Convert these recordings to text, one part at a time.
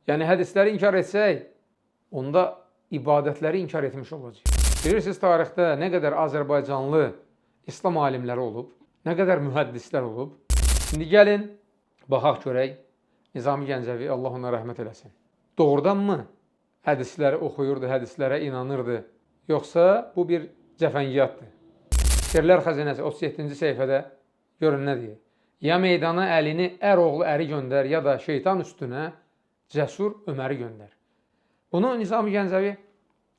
Yəni hədisləri inkar etsək, onda ibadətləri inkar etmiş olacaq. Bilirsiniz, tarixdə nə qədər Azərbaycanlı İslam alimləri olub, nə qədər mühəddislər olub. İndi gəlin, baxaq görək, Nizami Gəncəvi, Allah ona rəhmət eləsin. Doğrudanmı hədisləri oxuyurdu, hədislərə inanırdı, yoxsa bu bir cəfəngiyatdır? Sirlər Xəzinəsi 37-ci səhifədə görün nə deyir? Ya meydana əlini oğlu əri göndər, ya da şeytan üstünə cəsur Öməri göndər. Bunu Nizami Gəncəvi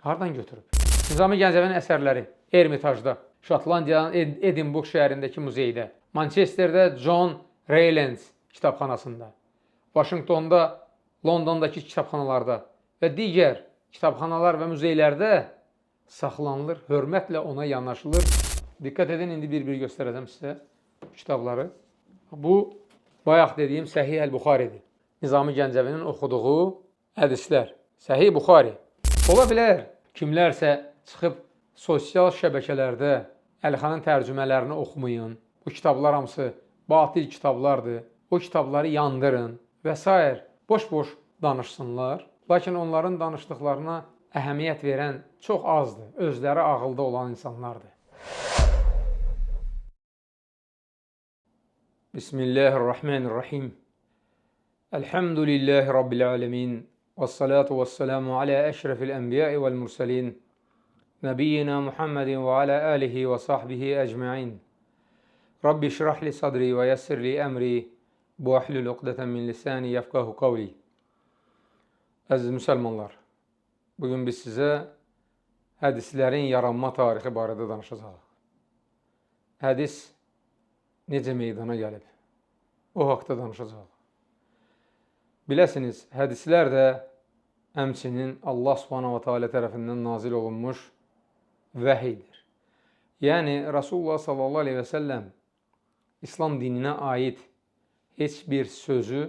hardan götürüb? Nizami Gəncəvinin əsərləri Ermitajda, Şotlandiyanın Edinburgh şəhərindəki muzeydə, Manchesterdə John Raylands kitabxanasında, Vaşinqtonda, Londondakı kitabxanalarda və digər kitabxanalar və muzeylərdə saxlanılır, hörmətlə ona yanaşılır. Diqqət edin, indi bir-bir göstərəcəm sizə kitabları. Bu, bayaq dediyim Səhih Əl-Buxaridir. Nizami Gəncəvinin oxuduğu hədislər. Səhih Buxari. Ola bilər, kimlərsə çıxıb sosial şəbəkələrdə Əlixanın tərcümələrini oxumayın. Bu kitablar hamısı batil kitablardır. O kitabları yandırın və s. Boş-boş danışsınlar. Lakin onların danışdıqlarına əhəmiyyət verən çox azdır. Özləri ağılda olan insanlardır. Bismillahirrahmanirrahim. Elhamdülillahi Rabbil alemin. Vessalatu vesselamu ala eşrefil enbiyai vel mursalin. Nebiyyina Muhammedin ve ala alihi ve sahbihi ecma'in. Rabbi şrahli sadri ve yessirli emri. Bu ahlul uqdeten min lisani yefkahu qavli. Əziz müsəlmanlar, bugün biz sizə hədislərin yaranma tarixi barədə danışacağıq. Hədis necə meydana gəlib? O haqda danışacağıq. Biləsiniz, hədislər də həmçinin Allah Subhanahu wa Taala tərəfindən nazil olunmuş vəhiydir. Yəni, Rasulullah sallallahu aleyhi və səlləm İslam dininə aid heç bir sözü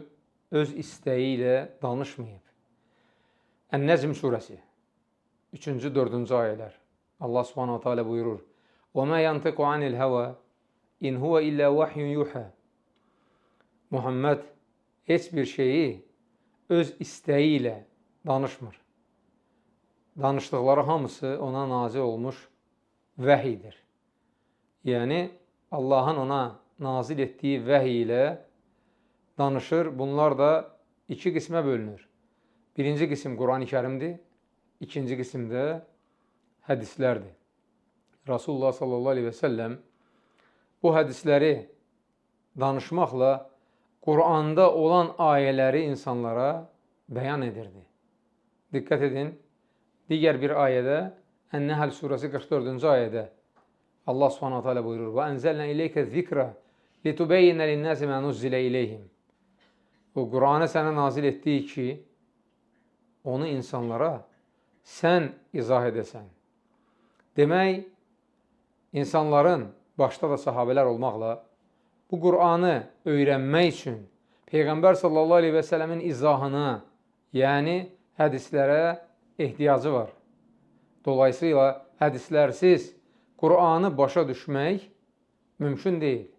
öz istəyi ilə danışmayıb. Ən-Nəzm surəsi 3-cü, 4-cü ayələr. Allah Subhanahu Teala buyurur: "Və mə yantiqu anil hava in huwa illa vahyun yuha." Muhammed heç bir şeyi öz istəyi ilə danışmır. Danışdıqları hamısı ona nazil olmuş vəhiydir. Yəni, Allahın ona nazil etdiyi vəhiy ilə danışır. Bunlar da iki qismə bölünür. Birinci qism Quran-ı Kərimdir, ikinci qism də hədislərdir. Rasulullah sallallahu aleyhi və səlləm bu hədisləri danışmaqla Quranda olan ayələri insanlara bəyan edirdi. Diqqət edin, digər bir ayədə, Ən-Nəhl surəsi 44-cü ayədə Allah subhanahu teala buyurur: "Və ənzəlnə ileykə zikra litubeyyinə linnəsi mə nuzzilə ileyhim." Bu Quranı sənə nazil etdik ki, onu insanlara sən izah edəsən. Demək, insanların, başda da sahabələr olmaqla, bu Qur'anı öyrənmək üçün Peyğəmbər sallallahu aleyhi və sələmin izahına, yəni hədislərə ehtiyacı var. Dolayısıyla hədislərsiz Qur'anı başa düşmək mümkün deyil.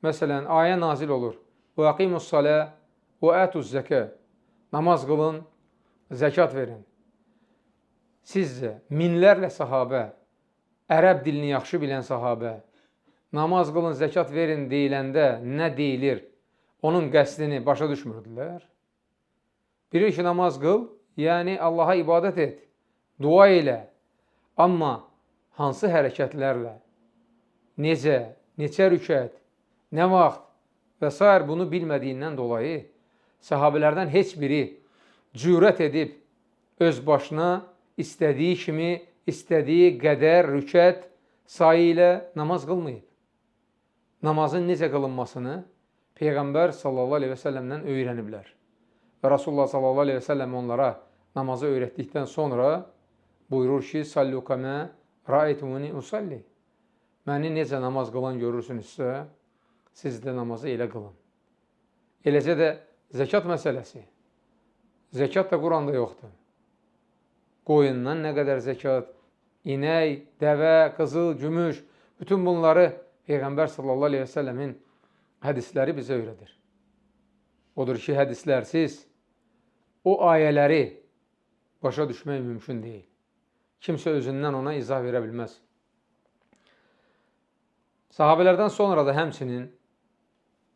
Məsələn, ayə nazil olur: "Və aqimussalə və ətuz-zəkə." Namaz qılın, zəkat verin. Sizcə, minlərlə sahabə, ərəb dilini yaxşı bilən sahabə, namaz qılın, zəkat verin deyiləndə nə deyilir, onun qəsdini başa düşmürdülər. Bilir ki, namaz qıl, yəni Allaha ibadət et, dua elə. Amma hansı hərəkətlərlə, necə, neçə rükət, nə vaxt və s. bunu bilmədiyindən dolayı sahabələrdən heç biri cürət edib öz başına istədiyi kimi, istədiyi qədər rükət sayı ilə namaz qılmayıb. Namazın necə qılınmasını Peyğəmbər sallallahu aleyhi və səlləmdən öyrəniblər. Və Rasulullah sallallahu aleyhi və səlləm onlara namazı öyrətdikdən sonra buyurur ki: "Sallu kəmə rəaytumuni usalli." Məni necə namaz qılan görürsünüzsə, siz də namazı elə qılın. Eləcə də zəkat məsələsi. Zəkat da Quranda yoxdur. Qoyundan nə qədər zəkat, inək, dəvə, qızıl, gümüş, bütün bunları Peyğəmbər sallallahu aleyhi və səlləmin hədisləri bizə öyrədir. Odur ki, hədislərsiz o ayələri başa düşmək mümkün deyil. Kimsə özündən ona izah verə bilməz. Sahabələrdən sonra da həmçinin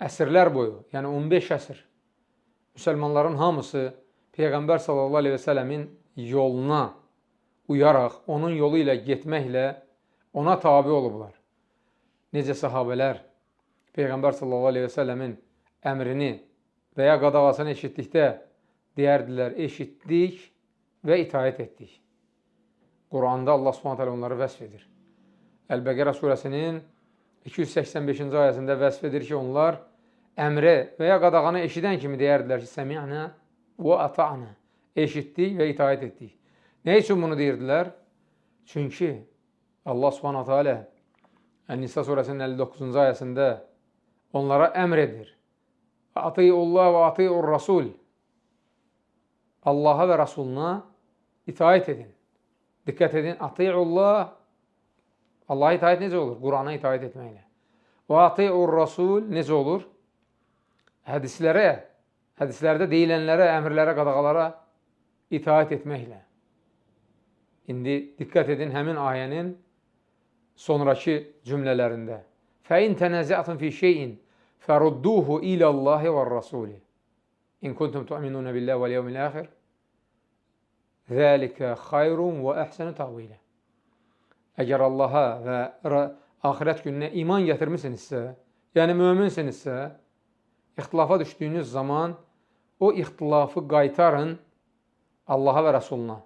əsrlər boyu, yəni 15 əsr, müsəlmanların hamısı Peyğəmbər sallallahu aleyhi və sələmin yoluna uyaraq, onun yolu ilə getməklə ona tabi olublar. Necə sahabələr Peyğəmbər sallallahu aleyhi və sələmin əmrini və ya qadağasını eşitdikdə deyərdilər, eşitdik və itaət etdik. Quranda Allah Subhanahu taala onları vəsf edir. Əl-Bəqərə surəsinin 285-ci ayəsində vəsf edir ki, onlar əmrə və ya qadağanı eşidən kimi deyərdilər ki, səmi'nə və ata'nə, eşitdik və itaət etdik. Nə üçün bunu deyirdilər? Çünki Allah Subhanahu taala Ən-Nisa surəsinin 59-cu ayəsində onlara əmr edir. Atiullah və atiur rasul. Allaha və Rasuluna itaət edin. Diqqət edin, atiullah, Allaha itaət necə olur? Qurana itaət etməklə. Və atiur rasul necə olur? Hədislərdə deyilənlərə, əmrlərə, qadağalara itaət etməklə. İndi diqqət edin həmin ayənin sonraki cümlələrində. فَاِنْ تَنَزَعْتُمْ فِي شَيْءٍ فَرُدُّوهُ إِلَى اللّٰهِ وَالرَّسُولِ اِنْ كُنْتُمْ تُؤْمِنُونَ بِاللّٰهِ وَالْيَوْمِ الْآخِرِ ذَٰلِكَ خَيْرٌ وَأَحْسَنُ تَعْوِيلًا. Əgər Allaha və axirət gününə iman gətirmisinizsə, yəni möminsinizsə, ixtilafa düşdüyünüz zaman o ixtilafı qaytarın Allaha və Rasuluna.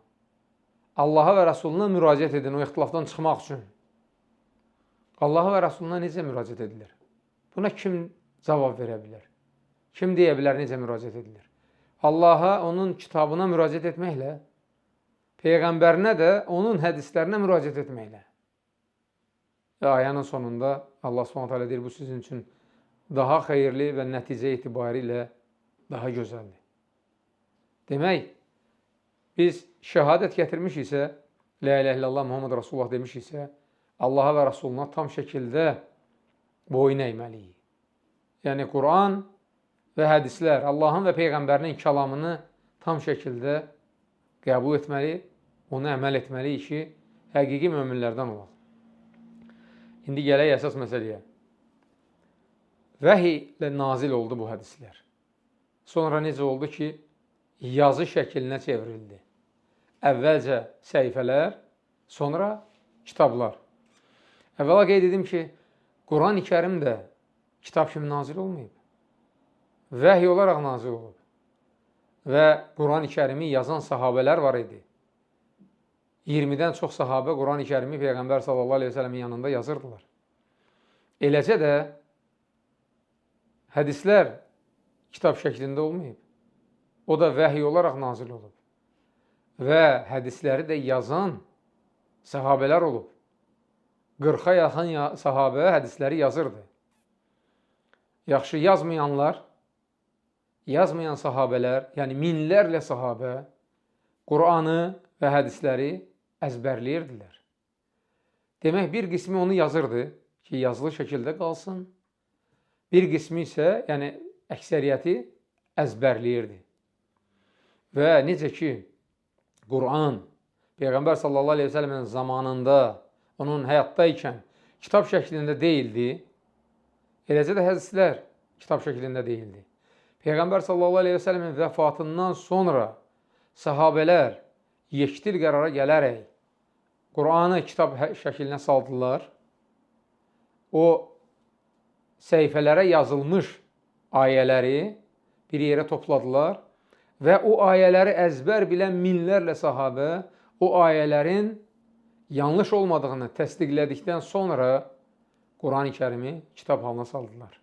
Allaha və Rasuluna müraciət edin o ixtilafdan çıxmaq üçün. Allaha və Rasuluna necə müraciət edilir? Buna kim cavab verə bilər? Kim deyə bilər necə müraciət edilir? Allaha, onun kitabına müraciət etməklə, Peyğəmbərinə də onun hədislərinə müraciət etməklə. Və ayənin sonunda Allah Subhanahu taala deyir, bu sizin üçün daha xeyirli və nəticə etibarilə daha gözəldir. Demək, biz şəhadət gətirmişiksə, La ilahe illallah Muhammed Rasulullah demişiksə, Allaha və Rasuluna tam şəkildə boyun əyməliyik. Yəni, Quran və hədislər, Allahın və Peyğəmbərinin kəlamını tam şəkildə qəbul etməli, onu əməl etməliyik ki, həqiqi möminlərdən olaq. İndi gələk əsas məsələyə. Vəhiy ilə nazil oldu bu hədislər. Sonra necə oldu ki, yazı şəklinə çevrildi. Əvvəlcə səhifələr, sonra kitablar. Əvvəla qeyd edim ki, Quran-ı Kərim də kitab kimi nazil olmayıb. Vəhiy olaraq nazil olub. Və Quran-ı Kərimi yazan sahabələr var idi. 20-dən çox sahabə Quran-ı Kərimi Peyğəmbər sallallahu aleyhi ve sellemin yanında yazırdılar. Eləcə də hədislər kitab şəklində olmayıb. O da vəhiy olaraq nazil olub. Və hədisləri də yazan sahabələr olub. 40-a yaxın sahabə hədisləri yazırdı. Yaxşı, yazmayan sahabələr, yəni minlərlə sahabə Quranı və hədisləri əzbərləyirdilər. Demək, bir qismi onu yazırdı ki, yazılı şəkildə qalsın. Bir qismi isə, yəni əksəriyyəti əzbərləyirdi. Və necə ki, Quran Peyğəmbər sallallahu aleyhi ve sellemin zamanında, onun həyatda ikən kitab şəklində deyildi, eləcə də hədislər kitab şəklində deyildi. Peyğəmbər sallallahu aleyhi ve sellemin vəfatından sonra sahabələr yekdil qərara gələrək Quranı kitab şəklinə saldılar. O səhifələrə yazılmış ayələri bir yerə topladılar və o ayələri əzbər bilən minlərlə sahabə o ayələrin yanlış olmadığını təsdiqlədikdən sonra Quran-ı Kərimi kitab halına saldılar.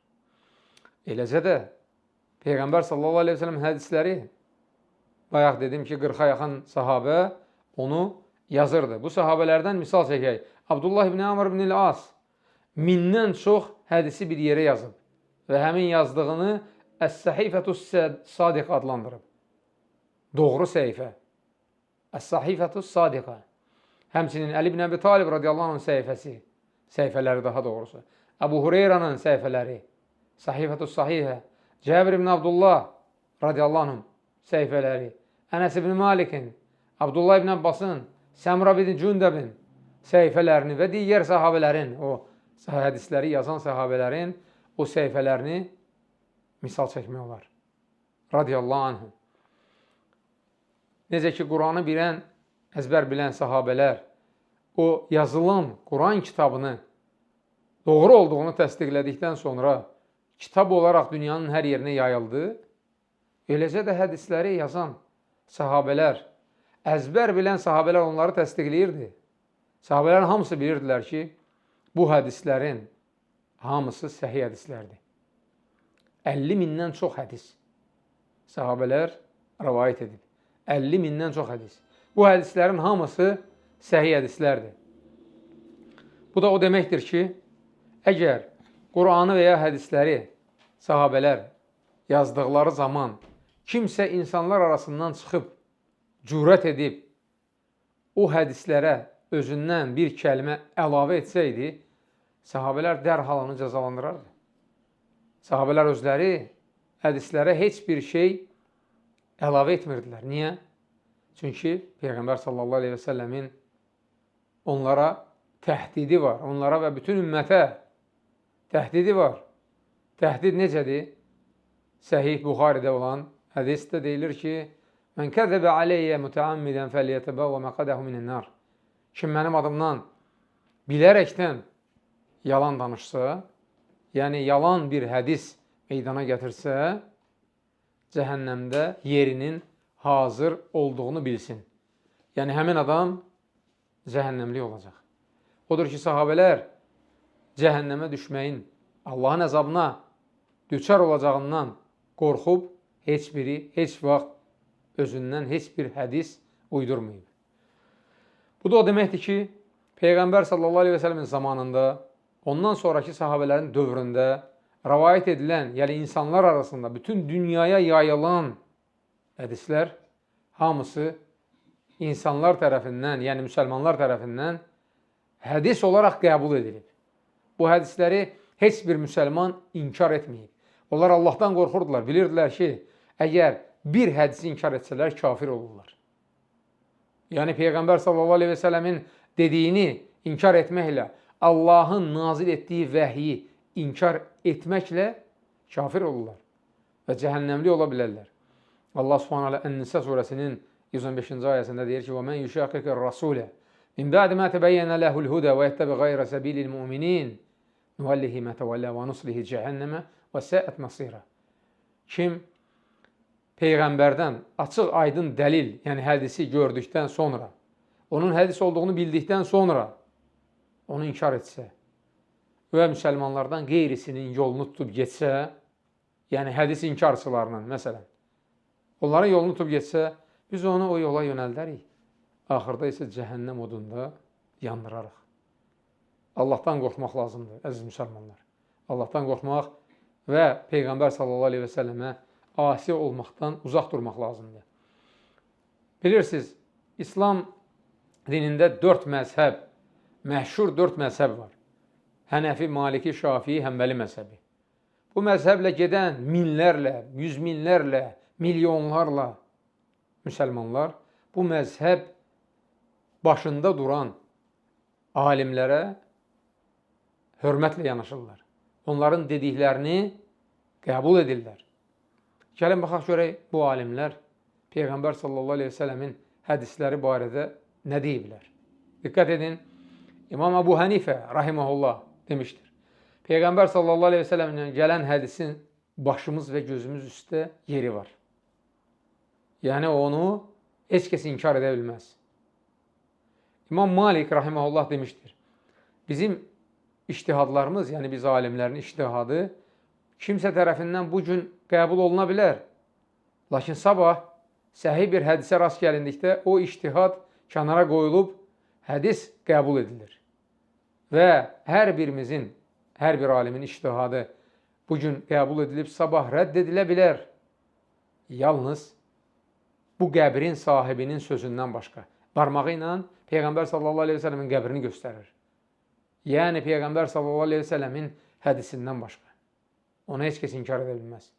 Eləcə də Peyğəmbər sallallahu aleyhi ve sellem hədisləri, bayaq dedim ki, 40-a yaxın sahabə onu yazırdı. Bu sahabələrdən misal çəkək. Abdullah ibn Amr ibn As 1000-dən çox hədisi bir yerə yazıb və həmin yazdığını Əs-Səhifətus Sadiq adlandırıb. Doğru səhifə. Əs-Səhifətus Sadiqə. Həmçinin Əli ibn Əbi Talib radiyallahu anh'ın səhifələri daha doğrusu. Əbu Hureyranın səhifələri, Səhifətus Sahihə. Cəbir ibn Abdullah radiyallahu anh'ın səhifələri, Ənəs ibn Malikin, Abdullah ibn Abbasın, Səmra ibn Cündəbin səhifələrini və digər sahabələrin, o hədisləri yazan sahabələrin o səhifələrini misal çəkmək olar. Radiyallahu anhum. Necə ki, Quranı bilən, əzbər bilən sahabələr o yazılan Quran kitabını doğru olduğunu təsdiqlədikdən sonra kitab olaraq dünyanın hər yerinə yayıldı. Eləcə də hədisləri yazan sahabələr, əzbər bilən sahabələr onları təsdiqləyirdi. Sahabələrin hamısı bilirdilər ki, bu hədislərin hamısı səhih hədislərdir. 50 mindən çox hədis sahabələr rəvayət edib. 50 mindən çox hədis. Bu hədislərin hamısı səhih hədislərdir. Bu da o deməkdir ki, əgər Quranı və ya hədisləri sahabələr yazdıqları zaman kimsə insanlar arasından çıxıb, cürət edib, o hədislərə özündən bir kəlmə əlavə etsəydi, sahabələr dərhal onu cəzalandırardı. Sahabələr özləri hədislərə heç bir şey əlavə etmirdilər. Niyə? Çünki Peyğəmbər sallallahu aleyhi və səlləmin onlara təhdidi var. Onlara və bütün ümmətə təhdidi var. Təhdid necədir? Səhih Buxaridə olan hədisdə deyilir ki, Mən kəzəbə aleyyə mütəammidən fəliyyətəbəvə məqədəhu minən-nar. Kim mənim adımdan bilərəkdən yalan danışsa, yəni yalan bir hədis meydana gətirsə, cəhənnəmdə yerinin hazır olduğunu bilsin. Yəni həmin adam cəhənnəmli olacaq. Odur ki, sahabələr cəhənnəmə düşməyin, Allahın əzabına düçar olacağından qorxub, heç biri, heç vaxt özündən heç bir hədis uydurmayıb. Bu da o deməkdir ki, Peyğəmbər sallallahu aleyhi və səlləmin zamanında, ondan sonraki sahabələrin dövründə rəvayət edilən, yəni insanlar arasında bütün dünyaya yayılan hədislər hamısı insanlar tərəfindən, yəni müsəlmanlar tərəfindən hədis olaraq qəbul edilib. Bu hədisləri heç bir müsəlman inkar etməyib. Onlar Allahdan qorxurdular, bilirdilər ki, əgər bir hədisi inkar etsələr, kafir olurlar. Yəni Peyğəmbər sallallahu aleyhi və səlləmin dediyini inkar etməklə, Allahın nazil etdiyi vəhyi inkar etməklə kafir olurlar və cəhənnəmli ola bilərlər. Allah subhanahu Ən-Nisa surəsinin 115-ci ayəsində deyir ki, وَمَنْ يُشَاقِقِ الرَّسُولَ مِنْ بَعْدِ مَا تَبَيَّنَ لَهُ الْهُدَى وَيَتَّبِعْ غَيْرَ سَبِيلِ الْمُؤْمِنِينَ نُوَلِّهِ مَا تَوَلَّى وَنُصْلِهِ جَهَنَّمَ وَسَاءَتْ مَصِيرًا. Kim Peyğəmbərdən açıq aydın dəlil, yəni hədisi gördükdən sonra, onun hədis olduğunu bildikdən sonra onu inkar etsə və müsəlmanlardan qeyrisinin yolunu tutub getsə, yəni hədis inkarçılarının, məsələn, onların yolunu tutub getsə, biz onu o yola yönəldərik. Axırda isə cəhənnəm odunda yandırarıq. Allahdan qorxmaq lazımdır, əziz müsəlmanlar. Allahdan qorxmaq və Peyğəmbər sallallahu aleyhi və səlləmə asi olmaqdan uzaq durmaq lazımdır. Bilirsiniz, İslam dinində 4 məzhəb, məşhur 4 məzhəb var. Hənəfi, Maliki, Şafii, Həmbəli məzhəbi. Bu məzhəblə gedən minlərlə, yüz minlərlə, milyonlarla müsəlmanlar bu məzhəb başında duran alimlərə hörmətlə yanaşırlar. Onların dediklərini qəbul edirlər. Gəlin, baxaq görək, bu alimlər Peyğəmbər sallallahu aleyhi və səlləmin hədisləri barədə nə deyiblər? Diqqət edin, İmam Əbu Hənifə rahiməhullah demişdir. Peyğəmbər sallallahu aleyhi və səlləmdən gələn hədisin başımız və gözümüz üstə yeri var. Yəni onu heç kəs inkar edə bilməz. İmam Malik rahiməhullah demişdir. Bizim iştihadlarımız, yəni biz alimlərin iştihadı kimsə tərəfindən bu gün qəbul oluna bilər. Lakin sabah səhih bir hədisə rast gəlindikdə o iştihad kənara qoyulub hədis qəbul edilir. Və hər birimizin, hər bir alimin iştihadı bu gün qəbul edilib sabah rədd edilə bilər. Yalnız bu qəbrin sahibinin sözündən başqa. Barmağı ilə Peyğəmbər sallallahu aleyhi və səlləmin qəbrini göstərir. Yəni Peyğəmbər sallallahu aleyhi və səlləmin hədisindən başqa. Onu heç kəs inkar edə bilməz.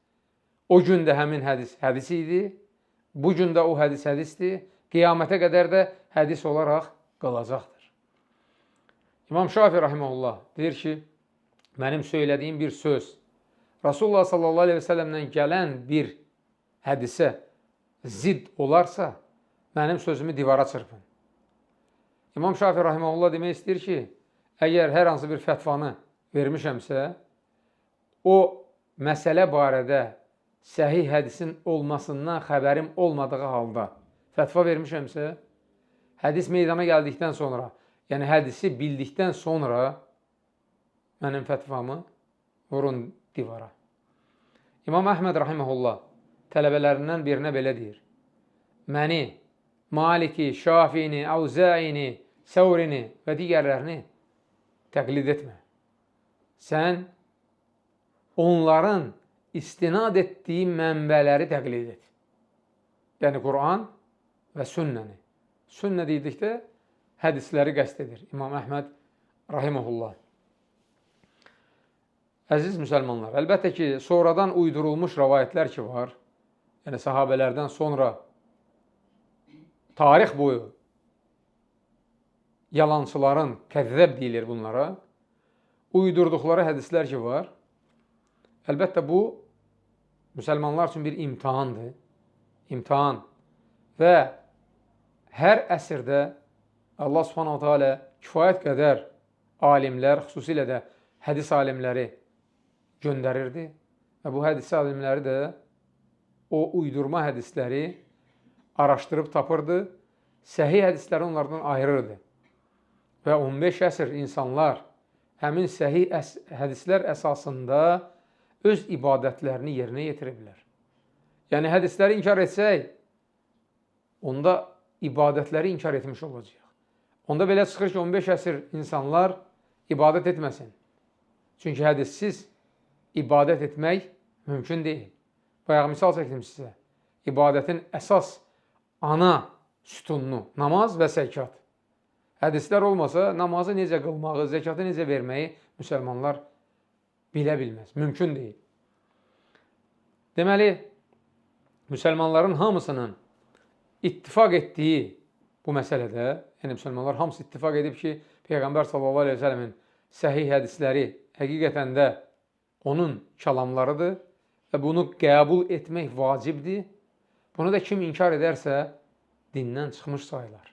O gün də həmin hədis idi, Bu gün də o hədis hədisdir, qiyamətə qədər də hədis olaraq qalacaqdır. İmam Şafi rahimehullah deyir ki, mənim söylədiyim bir söz Rasulullah sallallahu aleyhi ve sellemdən gələn bir hədisə zidd olarsa, mənim sözümü divara çırpın. İmam Şafi rahimehullah demək istəyir ki, əgər hər hansı bir fətvanı vermişəmsə, o məsələ barədə səhih hədisin olmasından xəbərim olmadığı halda fətva vermişəmsə, hədis meydana gəldikdən sonra, yəni hədisi bildikdən sonra mənim fətvamı vurun divara. İmam Əhməd rahimehullah tələbələrindən birinə belə deyir: məni, Maliki, Şafini, Avzaini, Səvrini və digərlərini təqlid etmə. Sən onların istinad etdiyi mənbələri təqlid et. Yəni Quran və sünnəni. Sünnə dedikdə hədisləri qəsd edir İmam Əhməd rahimehullah. Əziz müsəlmanlar, əlbəttə ki, sonradan uydurulmuş rəvayətlər ki var, yəni sahabələrdən sonra tarix boyu yalançıların, kəzzəb deyilir bunlara, uydurduqları hədislər ki var, əlbəttə bu müsəlmanlar üçün bir imtihandır. İmtihan və hər əsrdə Allah subhanahu teala kifayət qədər alimlər, xüsusilə də hədis alimləri göndərirdi və bu hədis alimləri də o uydurma hədisləri araşdırıb tapırdı, səhih hədisləri onlardan ayırırdı və 15 əsr insanlar həmin səhih hədislər əsasında öz ibadətlərini yerinə yetiriblər. Yəni hədisləri inkar etsək, onda ibadətləri inkar etmiş olacaq. Onda belə çıxır ki, 15 əsr insanlar ibadət etməsin. Çünki hədissiz ibadət etmək mümkün deyil. Bayaq misal çəkdim sizə. İbadətin əsas ana sütununu, namaz və zəkat. Hədislər olmasa, namazı necə qılmağı, zəkatı necə verməyi müsəlmanlar bilə bilməz. Mümkün deyil. Deməli, müsəlmanların hamısının ittifaq etdiyi bu məsələdə, yəni müsəlmanlar hamısı ittifaq edib ki, Peyğəmbər sallallahu aleyhi ve sellemin səhih hədisləri həqiqətən də onun kəlamlarıdır və bunu qəbul etmək vacibdir. Bunu da kim inkar edərsə, dindən çıxmış sayılar.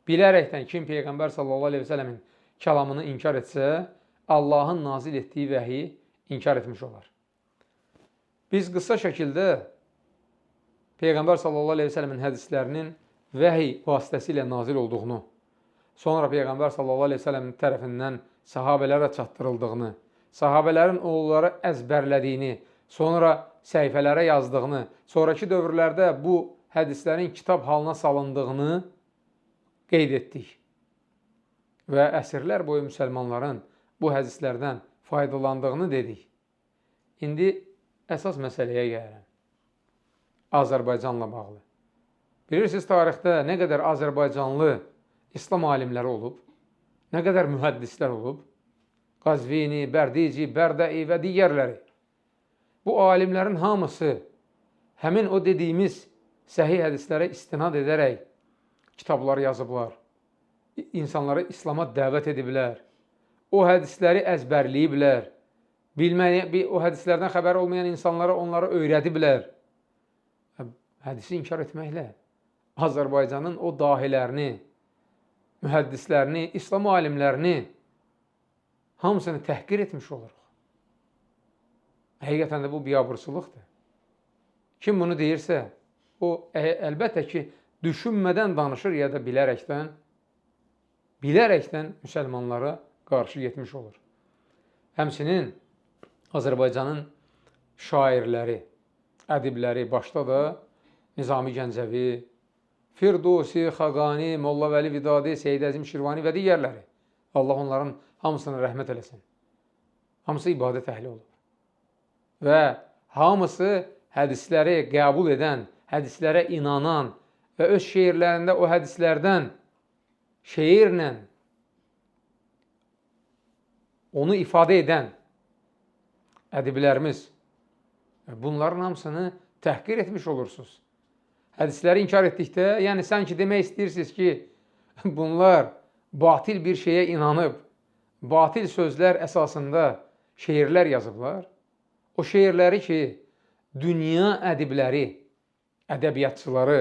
Bilərəkdən kim Peyğəmbər sallallahu aleyhi ve sellemin kəlamını inkar etsə, Allahın nazil etdiyi vəhiyi inkar etmiş olar. Biz qısa şəkildə Peyğəmbər sallallahu aleyhi ve sellemin hədislərinin vəhiy vasitəsilə nazil olduğunu, sonra Peyğəmbər sallallahu aleyhi ve sellemin tərəfindən sahabələrə çatdırıldığını, sahabələrin onları əzbərlədiyini, sonra səhifələrə yazdığını, sonraki dövrlərdə bu hədislərin kitab halına salındığını qeyd etdik. Və əsrlər boyu müsəlmanların bu hədislərdən faydalandığını dedik. İndi əsas məsələyə gəlirəm. Azərbaycanla bağlı. Bilirsiniz, tarixdə nə qədər Azərbaycanlı İslam alimləri olub, nə qədər mühəddislər olub, Qazvini, Bərdici, Bərdəi və digərləri. Bu alimlərin hamısı həmin o dediyimiz səhih hədislərə istinad edərək kitablar yazıblar, insanları İslama dəvət ediblər, o hədisləri əzbərləyiblər, o hədislərdən xəbər olmayan insanlara onları öyrədiblər. Hədisi inkar etməklə Azərbaycanın o dahilərini, mühəddislərini, İslam alimlərini hamısını təhqir etmiş oluruq. Həqiqətən də bu biabırçılıqdır. Kim bunu deyirsə, o əlbəttə ki, düşünmədən danışır ya da bilərəkdən müsəlmanlara qarşı getmiş olur. Həmçinin Azərbaycanın şairləri, ədibləri, başda da Nizami Gəncəvi, Firdusi, Xaqani, Molla Vəli Vidadi, Seyyid Əzim Şirvani və digərləri. Allah onların hamısına rəhmət eləsin. Hamısı ibadət əhli olub. Və hamısı hədisləri qəbul edən, hədislərə inanan və öz şeirlərində o hədislərdən şeirlə onu ifadə edən ədiblərimiz. Bunların hamısını təhqir etmiş olursunuz. Hədisləri inkar etdikdə, yəni sanki demək istəyirsiniz ki, bunlar batil bir şeyə inanıb, batil sözlər əsasında şeirlər yazıblar. O şeirləri ki, dünya ədibləri, ədəbiyyatçıları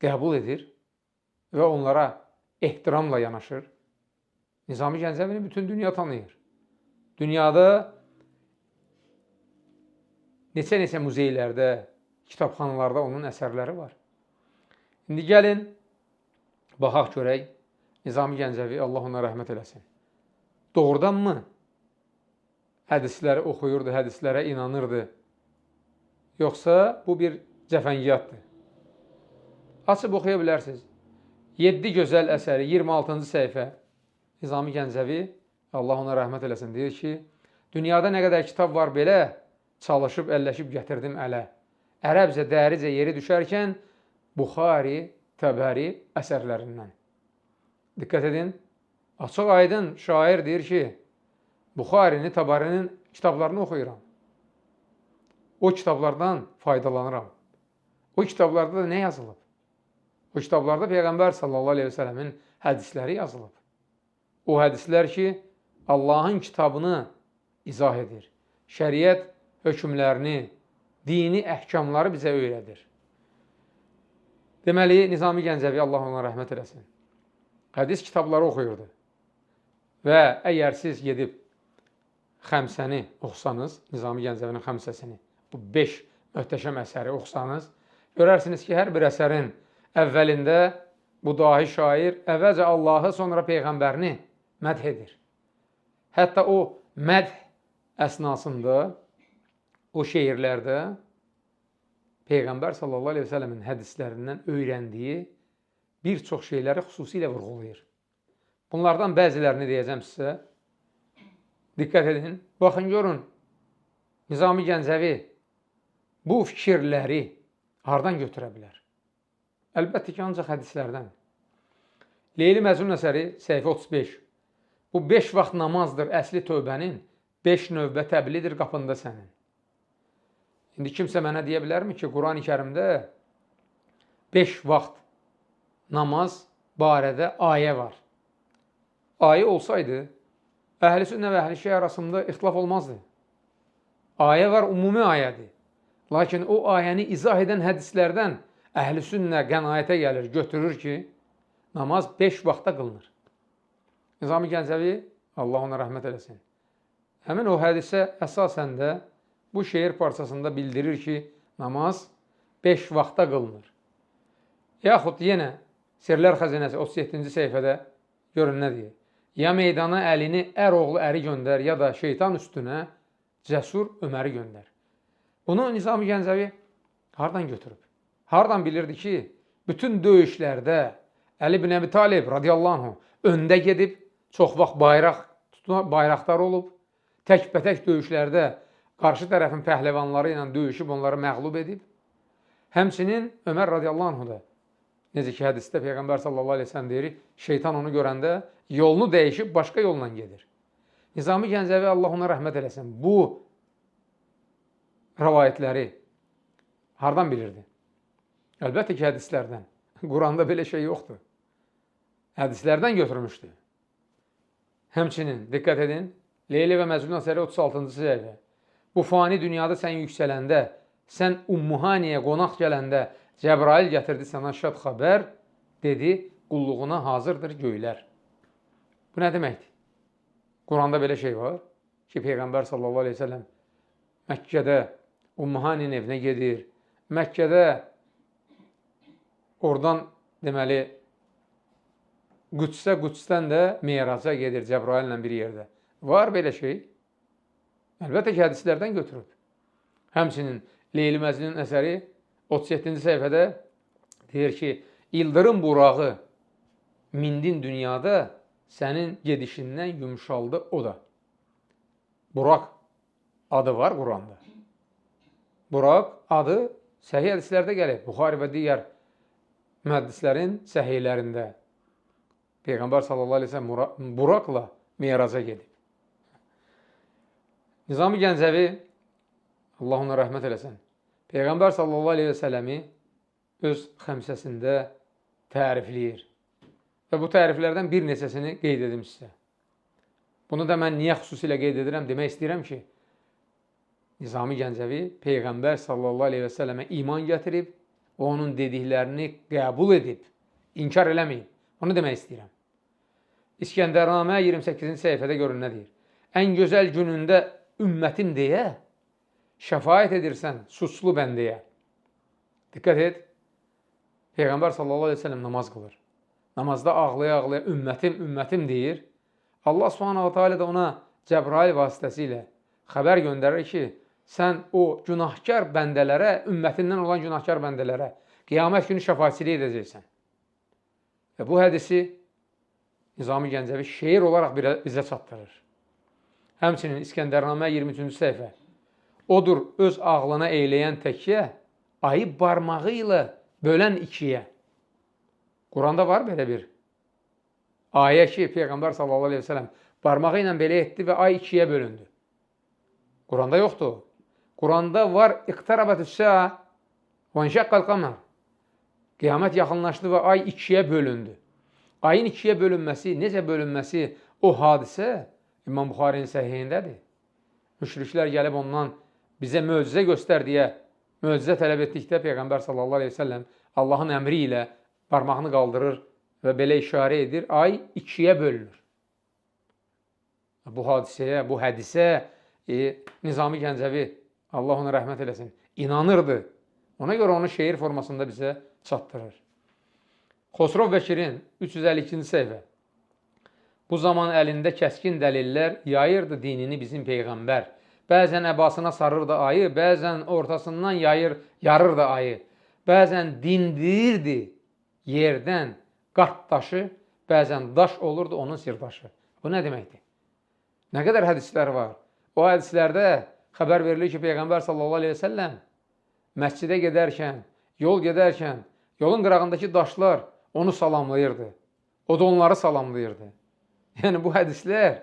qəbul edir və onlara ehtiramla yanaşır. Nizami Gəncəvini bütün dünya tanıyır. Dünyada neçə-neçə muzeylərdə, kitabxanalarda onun əsərləri var. İndi gəlin, baxaq görək, Nizami Gəncəvi, Allah ona rəhmət eləsin. Doğrudanmı hədisləri oxuyurdu, hədislərə inanırdı? Yoxsa bu bir cəfəngiyatdır? Açıb oxuya bilərsiniz. 7 gözəl əsəri, 26-cı səhifə. Nizami Gəncəvi, Allah ona rəhmət eləsin, deyir ki, dünyada nə qədər kitab var belə, çalışıb, əlləşib gətirdim ələ. Ərəbcə, dəricə yeri düşərkən Buxari, Təbəri əsərlərindən. Diqqət edin, açıq aydın şair deyir ki, Buxarini, Təbərinin kitablarını oxuyuram. O kitablardan faydalanıram. O kitablarda da nə yazılıb? O kitablarda Peyğəmbər sallallahu aleyhi və sələmin hədisləri yazılıb. O hədislər ki, Allahın kitabını izah edir. Şəriət hökmlərini, dini əhkamları bizə öyrədir. Deməli, Nizami Gəncəvi, Allah ona rəhmət eləsin, hədis kitabları oxuyurdu. Və əgər siz gedib xəmsəni oxusanız, Nizami Gəncəvinin xəmsəsini, bu 5 möhtəşəm əsəri oxusanız, görərsiniz ki, hər bir əsərin əvvəlində bu dahi şair əvvəlcə Allahı, sonra Peyğəmbərini mədh edir. Hətta o mədh əsnasında, o şeirlərdə Peyğəmbər sallallahu aleyhi və sələmin hədislərindən öyrəndiyi bir çox şeyləri xüsusilə vurğulayır. Bunlardan bəzilərini deyəcəm sizə. Diqqət edin, baxın, görün, Nizami Gəncəvi bu fikirləri hardan götürə bilər? Əlbəttə ki, ancaq hədislərdən. Leyli Məcnun əsəri, səhifə 35. Bu 5 vaxt namazdır əsli tövbənin, 5 növbə təbliğdir qapında sənin. İndi kimsə mənə deyə bilərmi ki, Quran-ı Kərimdə 5 vaxt namaz barədə ayə var. Ayə olsaydı, əhl-i sünnə və əhl-i şiə arasında ixtilaf olmazdı. Ayə var, ümumi ayədir. Lakin o ayəni izah edən hədislərdən əhl-i sünnə qənaətə gəlir, götürür ki, namaz 5 vaxtda qılınır. Nizami Gəncəvi, Allah ona rəhmət eləsin, həmin o hədisə əsasən də bu şeir parçasında bildirir ki, namaz 5 vaxtda qılınır. Yaxud yenə Sirlər Xəzinəsi 37-ci səhifədə görün nə deyir. Ya meydana əlini oğlu əri göndər, ya da şeytan üstünə cəsur Öməri göndər. Bunu Nizami Gəncəvi hardan götürüb? Hardan bilirdi ki, bütün döyüşlərdə Əli ibn Əbi Talib radiyallahu anh öndə gedib, çox vaxt bayraqdar olub, tək-bətək döyüşlərdə qarşı tərəfin pəhləvanları ilə döyüşüb, onları məğlub edib. Həmçinin Ömər radiyallahu anh da, necə ki, hədisdə Peyğəmbər sallallahu aleyhi ve sellem deyir, şeytan onu görəndə yolunu dəyişib, başqa yolla gedir. Nizami Gəncəvi, Allah ona rəhmət eləsin, bu rəvayətləri hardan bilirdi? Əlbəttə ki, hədislərdən. Quranda belə şey yoxdur. Hədislərdən götürmüşdü. Həmçinin, diqqət edin, Leyli və Məcnun əsəri 36-cı səhifə. Bu fani dünyada sən yüksələndə, sən Ummuhaniyə qonaq gələndə Cəbrail gətirdi sənə şad xəbər, dedi, qulluğuna hazırdır göylər. Bu nə deməkdir? Quranda belə şey var ki, Peyğəmbər sallallahu aleyhi ve sellem Məkkədə Ummuhaninin evinə gedir. Məkkədə oradan deməli Qüdsə, Qüdsdən də Meyraca gedir Cəbraillə bir yerdə. Var belə şey. Əlbəttə ki, hədislərdən götürüb. Həmçinin Leyli Məcnun əsəri 37-ci səhifədə deyir ki, İldırım burağı mindin dünyada, sənin gedişindən yumşaldı o da. Buraq adı var Quranda. Buraq adı səhih hədislərdə gəlib. Buxari və digər mühəddislərin səhihlərində. Peyğəmbər sallallahu aleyhi ve sellem Buraqla Meyraca gedib. Nizami Gəncəvi, Allah ona rəhmət eləsin, Peyğəmbər sallallahu aleyhi ve selləmi öz xəmsəsində tərifləyir. Və bu təriflərdən bir neçəsini qeyd edim sizə. Bunu da mən niyə xüsusilə qeyd edirəm? Demək istəyirəm ki, Nizami Gəncəvi Peyğəmbər sallallahu aleyhi və səlləmə iman gətirib və onun dediklərini qəbul edib, inkar eləməyib. Onu demək istəyirəm. İskəndərnamə 28-ci səhifədə görün nə deyir? Ən gözəl günündə ümmətim deyə, şəfaət edirsən suçlu bəndəyə. Diqqət et, Peyğəmbər sallallahu aleyhi və səlləm namaz qılır. Namazda ağlaya-ağlaya ümmətim deyir. Allah subhanahu wa ta'ala da ona Cəbrail vasitəsilə xəbər göndərir ki, sən o günahkar bəndələrə, ümmətindən olan günahkar bəndələrə qiyamət günü şəfaətçilik edəcəksən. Və bu hədisi Nizami Gəncəvi şeir olaraq bizə çatdırır. Həmçinin İskəndərnamə 23-cü səhifə. Odur öz ağlına eyləyən təkyə, ayı barmağı ilə bölən ikiyə. Quranda var belə bir ayə ki, Peyğəmbər sallallahu aleyhi və səlləm barmağı ilə belə etdi və ay ikiyə bölündü. Quranda yoxdur. Quranda var iqtarabətüs-səə və inşəqqəl qamar. Qiyamət yaxınlaşdı və ay ikiyə bölündü. Ayın ikiyə bölünməsi, necə bölünməsi o hadisə İmam Buxarinin səhihindədir. Müşriklər gəlib ondan bizə möcüzə göstər deyə möcüzə tələb etdikdə Peyğəmbər sallallahu aleyhi və səlləm Allahın əmri ilə barmağını qaldırır və belə işarə edir, ay ikiyə bölünür. Bu hadisəyə, bu hədisə Nizami Gəncəvi, Allah ona rəhmət eləsin, inanırdı. Ona görə onu şeir formasında bizə çatdırır. Xosrov Bəkirin 352-ci səhifə. Bu zaman əlində kəskin dəlillər yayırdı dinini bizim Peyğəmbər. Bəzən əbasına sarırdı ayı, bəzən ortasından yarırdı ayı. Bəzən dindirirdi yerdən qart daşı, bəzən daş olurdu onun sirdaşı. Bu nə deməkdir? Nə qədər hədislər var? O hədislərdə xəbər verilir ki, Peyğəmbər sallallahu aleyhi və səlləm məscidə gedərkən, yol gedərkən, yolun qırağındakı daşlar onu salamlayırdı. O da onları salamlayırdı. Yəni bu hədislər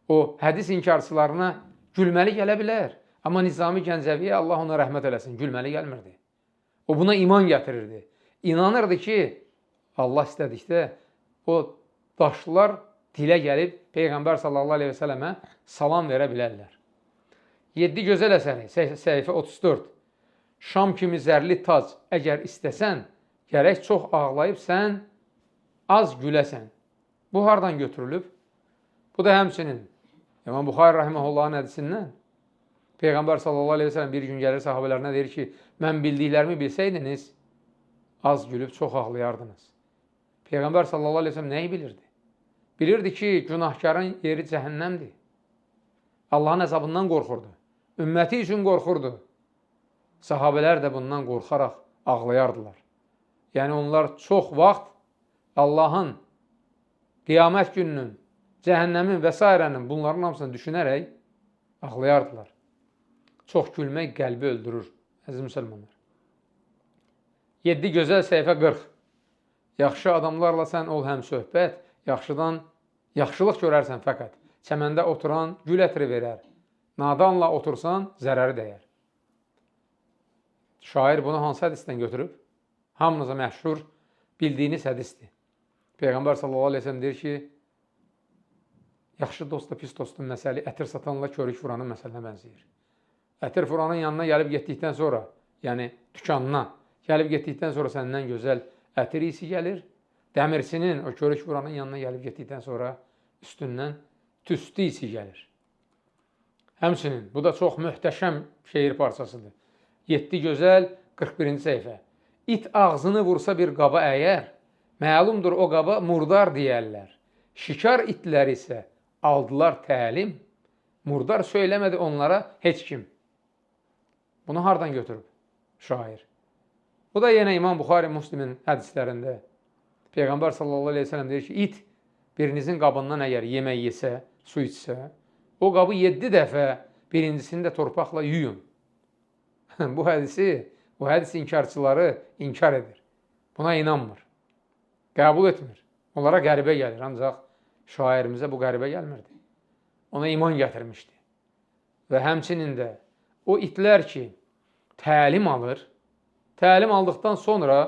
o hədis inkarçılarına gülməli gələ bilər. Amma Nizami Gəncəviyə Allah ona rəhmət eləsin, gülməli gəlmirdi. O buna iman gətirirdi. İnanırdı ki, Allah istədikdə o daşlar dilə gəlib Peyğəmbər sallallahu aleyhi və sələmə salam verə bilərlər. 7 gözəl əsəri, səhifə 34. Şam kimi zərli tac, əgər istəsən, gərək çox ağlayıb sən, az güləsən. Bu hardan götürülüb? Bu da həmçinin İmam Buxari rahimehullahın hədisindən. Peyğəmbər sallallahu aleyhi və sələm bir gün gəlir sahabələrinə deyir ki, mən bildiklərimi bilsəydiniz, az gülüb çox ağlayardınız. Peyğəmbər sallallahu aleyhi və sələm nəyi bilirdi? Bilirdi ki, günahkarın yeri cəhənnəmdir. Allahın əzabından qorxurdu. Ümməti üçün qorxurdu. Sahabələr də bundan qorxaraq ağlayardılar. Yəni onlar çox vaxt Allahın qiyamət gününün, cəhənnəmin və s. bunların hamısını düşünərək ağlayardılar. Çox gülmək qəlbi öldürür, əziz müsəlmanlar. 7 gözəl səhifə 40. Yaxşı adamlarla sən ol həm söhbət, yaxşıdan yaxşılıq görərsən fəqət. Çəməndə oturan gül ətri verər. Nadanla otursan zərəri dəyər. Şair bunu hansı hədisdən götürüb? Hamınıza məşhur bildiyiniz hədisdir. Peyğəmbər sallallahu aleyhi ve sellem deyir ki, yaxşı dostla pis dostun məsəli ətir satanla körük vuranın məsəlinə bənzəyir. Ətir vuranın yanına gəlib getdikdən sonra, yəni dükanına gəlib getdikdən sonra səndən gözəl ətir isi gəlir. Dəmirsinin, o körük vuranın yanına gəlib getdikdən sonra üstündən tüstü isi gəlir. Həmçinin, bu da çox möhtəşəm şeir parçasıdır. 7 gözəl 41-ci səhifə. İt ağzını vursa bir qaba əyər, məlumdur o qaba murdar deyərlər. Şikar itlər isə aldılar təlim, murdar söyləmədi onlara heç kim. Bunu hardan götürüb şair? Bu da yenə İmam Buxari Müslimin hədislərində. Peyğəmbər sallallahu aleyhi ve sellem deyir ki, it birinizin qabından əgər yemək yesə, su içsə, o qabı 7 dəfə birincisini də torpaqla yuyun. Bu hədis inkarçıları inkar edir. Buna inanmır. Qəbul etmir. Onlara qəribə gəlir. Ancaq şairimizə bu qəribə gəlmirdi. Ona iman gətirmişdi. Və həmçinin də o itlər ki, təlim alır, təlim aldıqdan sonra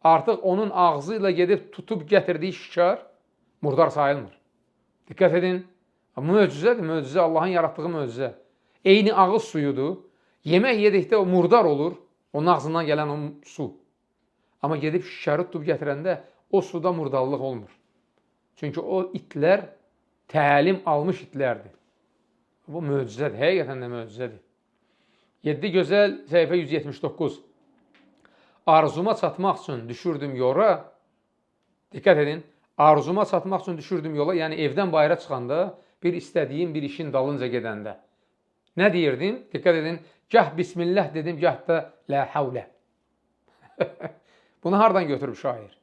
artıq onun ağzı ilə gedib tutub gətirdiyi şikar murdar sayılmır. Diqqət edin. Möcüzədir, möcüzə, Allahın yaratdığı möcüzə. Eyni ağız suyudur. Yemək yedikdə o murdar olur, onun ağzından gələn o su. Amma gedib şikarı tutub gətirəndə o suda murdarlıq olmur. Çünki o itlər təlim almış itlərdir. Bu möcüzədir, həqiqətən də möcüzədir. 7 gözəl, səhifə 179. Arzuma çatmaq üçün düşürdüm yola. Diqqət edin, arzuma çatmaq üçün düşürdüm yola, yəni evdən bayıra çıxanda, bir istədiyim bir işin dalınca gedəndə. Nə deyirdim? Diqqət edin, gah bismillah dedim, gah da la havlə. Bunu hardan götürüb şair?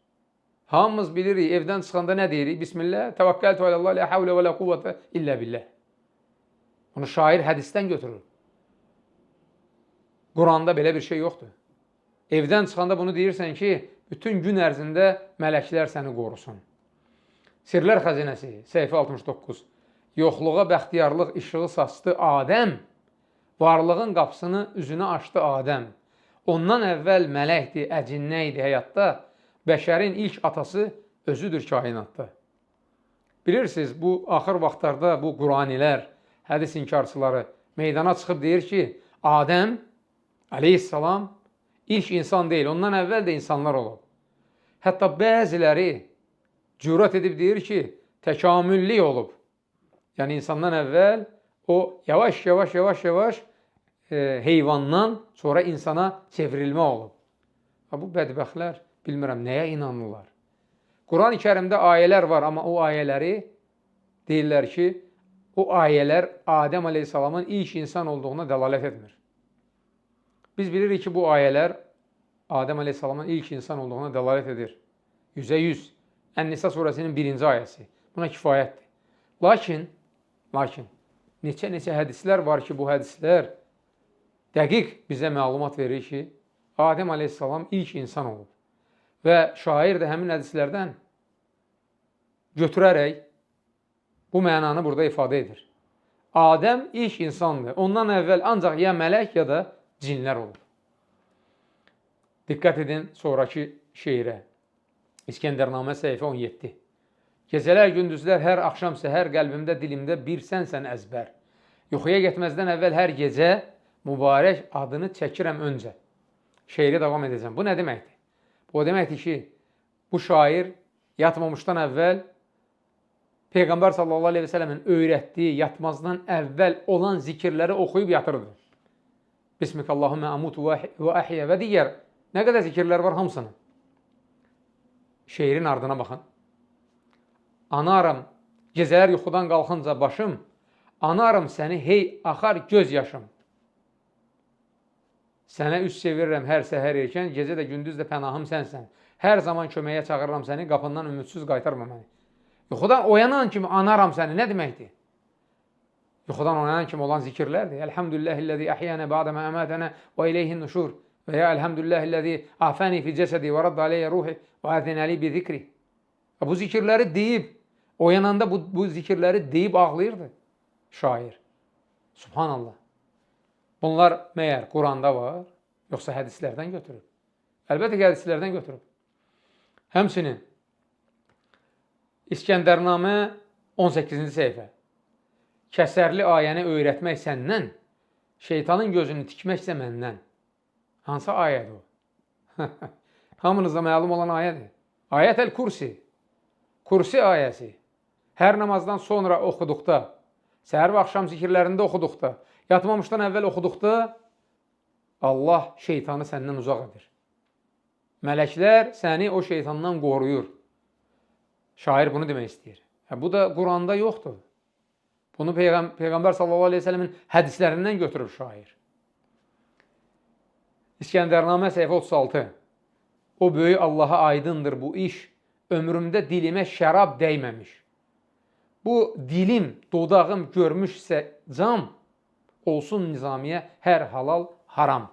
Hamımız bilirik, evdən çıxanda nə deyirik? Bismillah, təvəkkəltü alallah, la havlə və la quvvətə illə billah. Bunu şair hədisdən götürür. Quranda belə bir şey yoxdur. Evdən çıxanda bunu deyirsən ki, bütün gün ərzində mələklər səni qorusun. Sirlər xəzinəsi, səhifə 69. Yoxluğa bəxtiyarlıq işığı saçdı Adəm, varlığın qapısını üzünə açdı Adəm. Ondan əvvəl mələkdir, əcinnə idi həyatda, bəşərin ilk atası özüdür kainatda. Bilirsiniz, bu axır vaxtlarda bu Quranilər, hədis inkarçıları meydana çıxıb deyir ki, Adəm aleyhissalam ilk insan deyil, ondan əvvəl də insanlar olub. Hətta bəziləri cürət edib deyir ki, təkamülli olub. Yəni insandan əvvəl o yavaş heyvandan sonra insana çevrilmə olub. Bu bədbəxtlər bilmirəm nəyə inanırlar. Quran-ı Kərimdə ayələr var, amma o ayələri deyirlər ki, o ayələr Adəm aleyhissalamın ilk insan olduğuna dəlalət etmir. Biz bilirik ki, bu ayələr Adəm aleyhissalamın ilk insan olduğuna dəlalət edir. 100%. Ən-Nisa surəsinin 1-ci ayəsi. Buna kifayətdir. Lakin neçə hədislər var ki, bu hədislər dəqiq bizə məlumat verir ki, Adəm aleyhissalam ilk insan olub. Və şair də həmin hədislərdən götürərək bu mənanı burada ifadə edir. Adəm ilk insandır. Ondan əvvəl ancaq ya mələk, ya da cinlər olub. Diqqət edin sonraki şeirə. İskəndərnamə səhifə 17. Gecələr, gündüzlər, hər axşam, səhər qəlbimdə, dilimdə bir sənsən əzbər. Yuxuya getməzdən əvvəl hər gecə mübarək adını çəkirəm öncə. Şeiri davam edəcəm. Bu nə deməkdir? Bu o deməkdir ki, bu şair yatmamışdan əvvəl Peyğəmbər sallallahu aleyhi və sələmin öyrətdiyi yatmazdan əvvəl olan zikirləri oxuyub yatırdı. Bismikallahumə amutu və əhyə və digər nə qədər zikirlər var hamısını. Şeirin ardına baxın. Anarım, gecələr yuxudan qalxınca başım, anarım səni hey axar göz yaşım. Sənə üz çevirirəm hər səhər erkən, gecə də gündüz də pənahım sənsən. Hər zaman köməyə çağırıram səni, qapından ümidsiz qaytarma məni. Yuxudan oyanan kimi anaram səni, nə deməkdir? Yuxudan oyanan kimi olan zikirlərdir. Elhamdülillahilləzi əhyənə ba'dəmə əmətənə və ileyhin nuşur. Və ya elhamdülillahilləzi afəni fi cəsədi və raddə aleyyə ruhi və əzinəli bi zikri. Bu zikirləri deyib, oyananda bu zikirləri deyib ağlayırdı şair. Subhanallah. Bunlar məyər Quranda var, yoxsa hədislərdən götürüb? Əlbəttə ki, hədislərdən götürüb. Həmçinin İskəndərnamə 18-ci səhifə. Kəsərli ayəni öyrətmək səndən, şeytanın gözünü tikməksə məndən. Hansı ayədir o? Hamınızda məlum olan ayədir. Ayət el-Kursi. Kursi ayəsi. Hər namazdan sonra oxuduqda, səhər və axşam zikirlərində oxuduqda, yatmamışdan əvvəl oxuduqda Allah şeytanı səndən uzaq edir. Mələklər səni o şeytandan qoruyur. Şair bunu demək istəyir. Bu da Quranda yoxdur. Bunu Peyğəmbər sallallahu aleyhi ve sellemin hədislərindən götürüb şair. İskəndərnamə səhifə 36. O böyük Allaha aydındır bu iş, ömrümdə dilimə şərab dəyməmiş. Bu dilim, dodağım görmüşsə cam, olsun Nizamiyə hər halal haram.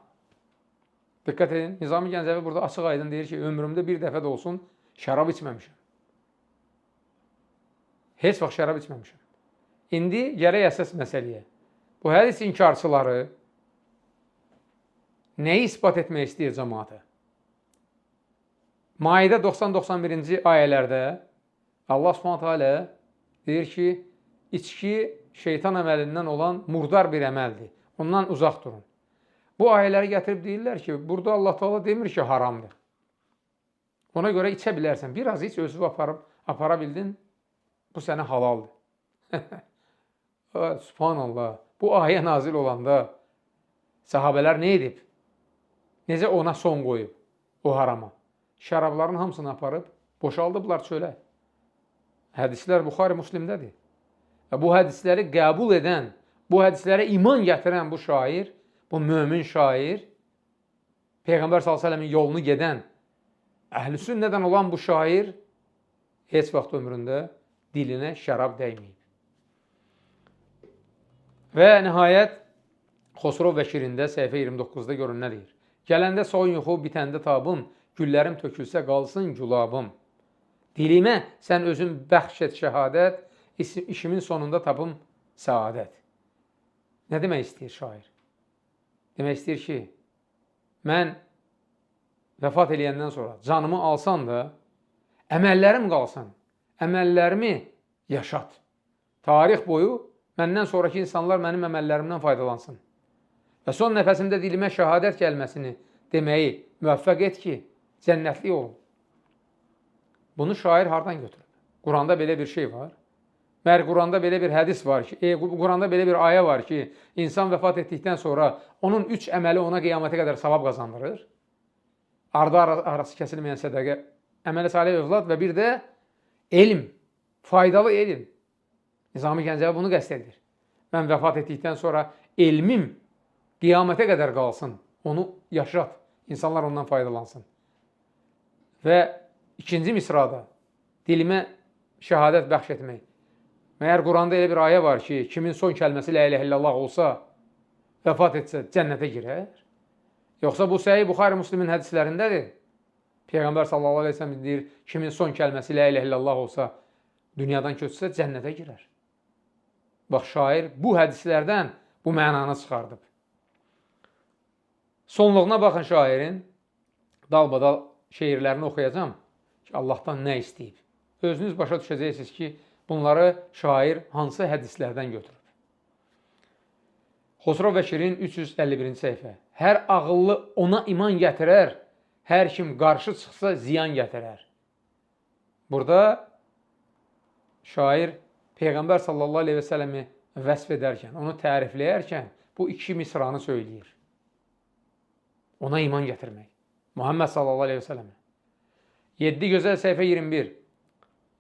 Diqqət edin, Nizami Gəncəvi burada açıq aydın deyir ki, ömrümdə bir dəfə də olsun şərab içməmişəm. Heç vaxt şərab içməmişəm. İndi gələk əsas məsələyə. Bu hədis inkarçıları nəyi ispat etmək istəyir cəmaata? Maidə 90-91-ci ayələrdə Allah Subhanahu taala deyir ki, içki şeytan əməlindən olan murdar bir əməldir. Ondan uzaq durun. Bu ayələri gətirib deyirlər ki, burada Allah Taala demir ki, haramdır. Ona görə içə bilərsən. Biraz iç, özünü apara bildin, bu sənə halaldır. Subhanallah. Bu ayə nazil olanda sahabələr nə edib? Necə ona son qoyub o harama? Şərabların hamısını aparıb boşaldıblar çölə. Hədislər Buxari Müslimdədir. Bu hədisləri qəbul edən, bu hədislərə iman gətirən bu şair, bu mömin şair, Peyğəmbər s.ə.v-in yolunu gedən, əhl-i sünnədən olan bu şair heç vaxt ömründə dilinə şərab dəyməyib. Və nəhayət Xosrov Vəkirində səhifə 29-da görün nə deyir? Gələndə soyun yuxu, bitəndə tabım, güllərim tökülsə qalsın gülabım. Dilimə sən özün bəxş et şəhadət, işimin sonunda tapım səadət. Nə demək istəyir şair? Demək istəyir ki, mən vəfat eləyəndən sonra canımı alsan da, əməllərim qalsın, əməllərimi yaşat. Tarix boyu məndən sonraki insanlar mənim əməllərimdən faydalansın. Və son nəfəsimdə dilimə şəhadət gəlməsini deməyi müvəffəq et ki, cənnətli olun. Bunu şair hardan götürüb? Quranda belə bir şey var. Məhər Quranda belə bir hədis var ki, Quranda belə bir ayə var ki, insan vəfat etdikdən sonra onun 3 əməli ona qiyamətə qədər savab qazandırır. Ardı arası kəsilməyən sədəqə, əməli salih övlad və bir də elm, faydalı elm. Nizami Gəncəvi bunu qəsd edir. Mən vəfat etdikdən sonra elmim qiyamətə qədər qalsın, onu yaşat, insanlar ondan faydalansın. Və ikinci misrada dilimə şəhadət bəxş etmək. Məyər Quranda elə bir ayə var ki, kimin son kəlməsi la ilahe illallah olsa, vəfat etsə cənnətə girər. Yoxsa bu Səhih Buxari Müslimin hədislərindədir. Peyğəmbər sallallahu aleyhi ve sellem deyir, kimin son kəlməsi la ilahe illallah olsa, dünyadan köçsə cənnətə girər. Bax, şair bu hədislərdən bu mənanı çıxardıb. Sonluğuna baxın şairin, dalbadal şeirlərini oxuyacam ki, Allahdan nə istəyib. Özünüz başa düşəcəksiniz ki, bunları şair hansı hədislərdən götürüb. Xosrov Vəkirin 351-ci səhifə. Hər ağıllı ona iman gətirər, hər kim qarşı çıxsa ziyan gətirər. Burada şair Peyğəmbər sallallahu aleyhi ve səlləmi vəsf edərkən, onu tərifləyərkən bu iki misranı söyləyir. Ona iman gətirmək. Muhammed sallallahu aleyhi ve səlləmə. 7 gözəl səhifə 21.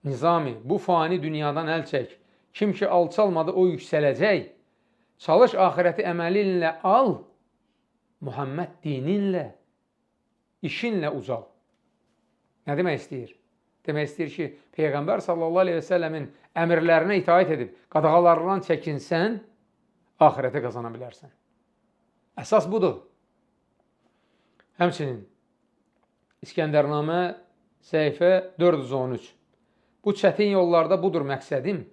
Nizami, bu fani dünyadan əl çək. Kim ki alçalmadı o yüksələcək. Çalış ahirəti əməlinlə al. Muhammed dininlə, işinlə ucal. Nə demək istəyir? Demək istəyir ki, Peyğəmbər sallallahu aleyhi ve səlləmin əmirlərinə itaət edib, qadağalarından çəkinsən, ahirəti qazana bilərsən. Əsas budur. Həmçinin İskəndərnamə səhifə 413. Bu çətin yollarda budur məqsədim.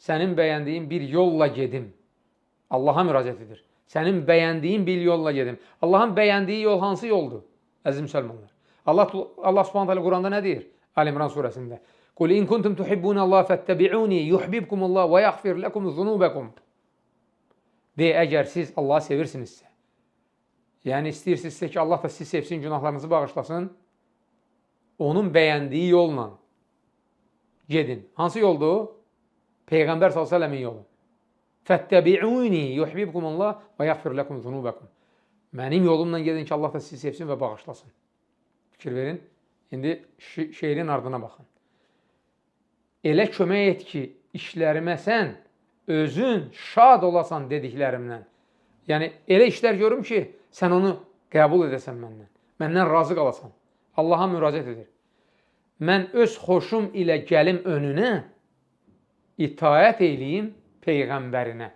Sənin bəyəndiyin bir yolla gedim. Allaha müraciət edir. Sənin bəyəndiyin bir yolla gedim. Allahın bəyəndiyi yol hansı yoldur? Əziz müsəlmanlar. Allah Subhanahu taala Quranda nə deyir? Ali İmran surəsində. Qul in kuntum tuhibbunallaha fattabi'uni yuhibbukumullah və yaghfir lakum zunubakum. De, əgər siz Allahı sevirsinizsə, yəni istəyirsinizsə ki, Allah da sizi sevsin, günahlarınızı bağışlasın, onun bəyəndiyi yolla gedin. Hansı yoldur? Peyğəmbər s.ə.v-in yolu. Fəttəbi'uni yuhibbukumullah və yaghfir lakum zunubakum. Mənim yolumla gedin ki, Allah da sizi sevsin və bağışlasın. Fikir verin. İndi şeirin ardına baxın. Elə kömək et ki, işlərimə sən özün şad olasan dediklərimdən. Yəni, elə işlər görüm ki, sən onu qəbul edəsən məndən. Məndən razı qalasan. Allaha müraciət edir. Mən öz xoşum ilə gəlim önünə, itaət eyləyim Peyğəmbərinə.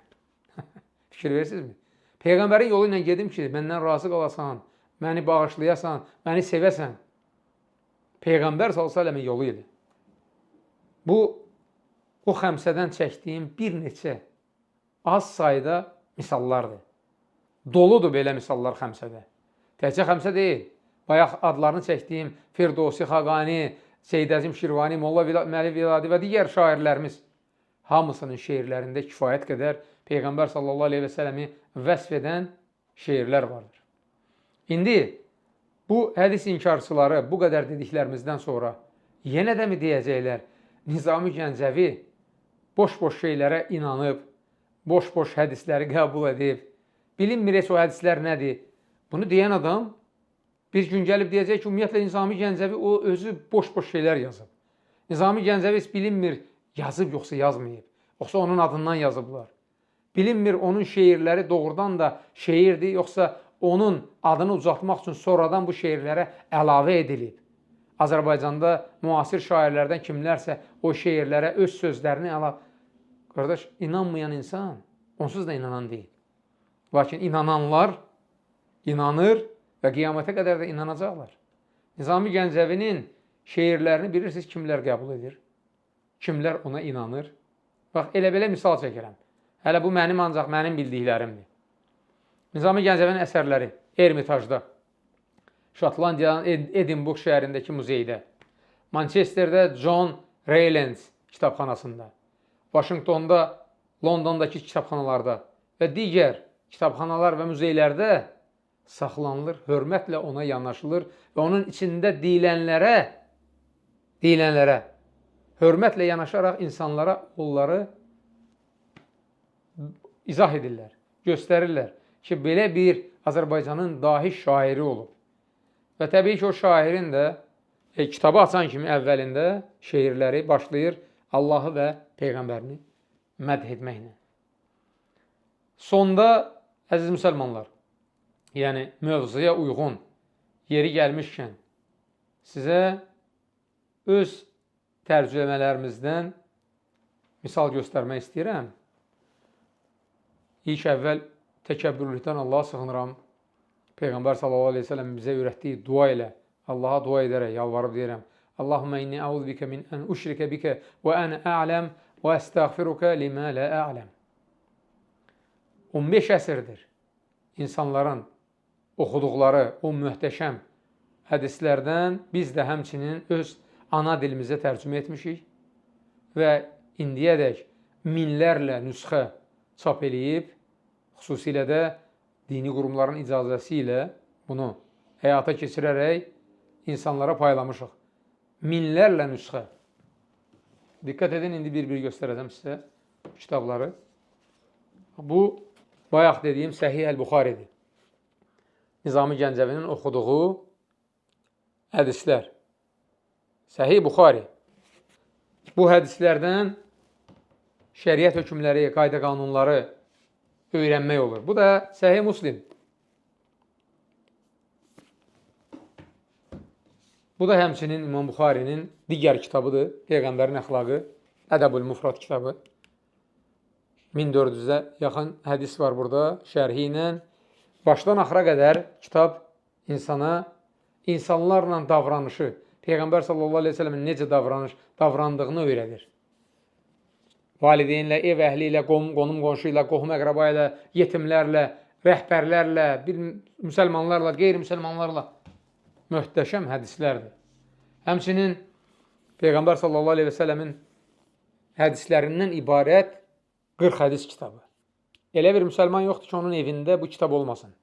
Fikir verirsinizmi? Peyğəmbərin yolu ilə gedim ki, məndən razı qalasan, məni bağışlayasan, məni sevəsən. Peyğəmbər s.ə.v-in yolu idi. Bu xəmsədən çəkdiyim bir neçə az sayda misallardır. Doludur belə misallar xəmsədə. Təkcə xəmsə deyil. bayaq adlarını çəkdiyim Firdovsi Xaqani, Seyyid Əzim Şirvani, Molla Məli Viladi və digər şairlərimiz hamısının şeirlərində kifayət qədər Peyğəmbər sallallahu aleyhi və səlləmi vəsf edən şeirlər vardır. İndi bu hədis inkarçıları bu qədər dediklərimizdən sonra yenə də mi deyəcəklər, Nizami Gəncəvi boş-boş şeylərə inanıb, boş-boş hədisləri qəbul edib, bilinmir heç o hədislər nədir? Bunu deyən adam bir gün gəlib deyəcək ki, ümumiyyətlə Nizami Gəncəvi o özü boş-boş şeylər yazıb. Nizami Gəncəvi heç bilinmir yazıb yoxsa yazmayıb, yoxsa onun adından yazıblar. Bilinmir onun şeirləri doğrudan da şeirdir, yoxsa onun adını ucaltmaq üçün sonradan bu şeirlərə əlavə edilib. Azərbaycanda müasir şairlərdən kimlərsə o şeirlərə öz sözlərini əlavə... Qardaş, inanmayan insan onsuz da inanan deyil. Lakin inananlar inanır və qiyamətə qədər də inanacaqlar. Nizami Gəncəvinin şeirlərini bilirsiniz kimlər qəbul edir? Kimlər ona inanır? Bax, elə-belə misal çəkirəm. Hələ bu ancaq mənim bildiklərimdir. Nizami Gəncəvinin əsərləri Ermitajda, Şotlandiyanın Edinburgh şəhərindəki muzeydə, Manchesterdə John Raylands kitabxanasında, Vaşinqtonda, Londondakı kitabxanalarda və digər kitabxanalar və muzeylərdə saxlanılır, hörmətlə ona yanaşılır və onun içində deyilənlərə hörmətlə yanaşaraq insanlara onları izah edirlər, göstərirlər ki, belə bir Azərbaycanın dahi şairi olub. Və təbii ki, o şairin də kitabı açan kimi əvvəlində şeirləri başlayır Allahı və Peyğəmbərini mədh etməklə. Sonda, əziz müsəlmanlar, yəni mövzuya uyğun yeri gəlmişkən sizə öz tərcümələrimizdən misal göstərmək istəyirəm. İlk əvvəl təkəbbürlükdən Allaha sığınıram. Peyğəmbər sallallahu aleyhi ve sellem bizə öyrətdiyi dua ilə Allaha dua edərək yalvarıb deyirəm. Allahumma inni a'udhu bika min an ushrika bika və ana a'lam və estağfiruka lima la a'lam. 15 əsrdir insanların oxuduqları o möhtəşəm hədislərdən biz də həmçinin öz ana dilimizə tərcümə etmişik və indiyədək minlərlə nüsxə çap eləyib, xüsusilə də dini qurumların icazəsi ilə bunu həyata keçirərək insanlara paylamışıq. Minlərlə nüsxə. Diqqət edin, indi bir-bir göstərəcəm sizə kitabları. Bu, bayaq dediyim Səhih Əl-Buxaridir. Nizami Gəncəvinin oxuduğu hədislər. Səhih Buxari. Bu hədislərdən şəriət hökmləri, qayda qanunları öyrənmək olur. Bu da Səhih Müslim. Bu da həmçinin İmam Buxarinin digər kitabıdır. Peyğəmbərin əxlaqı, Ədəbül Müfrad kitabı. 1400-ə yaxın hədis var burada, şərhi ilə. Başdan axıra qədər kitab insana, insanlarla davranışı, Peyğəmbər sallallahu aleyhi ve sellemin necə davrandığını öyrədir. Valideynlə, ev əhli ilə, qonum qonşu ilə, qohum əqraba ilə, yetimlərlə, rəhbərlərlə, müsəlmanlarla, qeyri-müsəlmanlarla möhtəşəm hədislərdir. Həmçinin Peyğəmbər sallallahu aleyhi ve sellemin hədislərindən ibarət 40 hədis kitabı. Elə bir müsəlman yoxdur ki, onun evində bu kitab olmasın.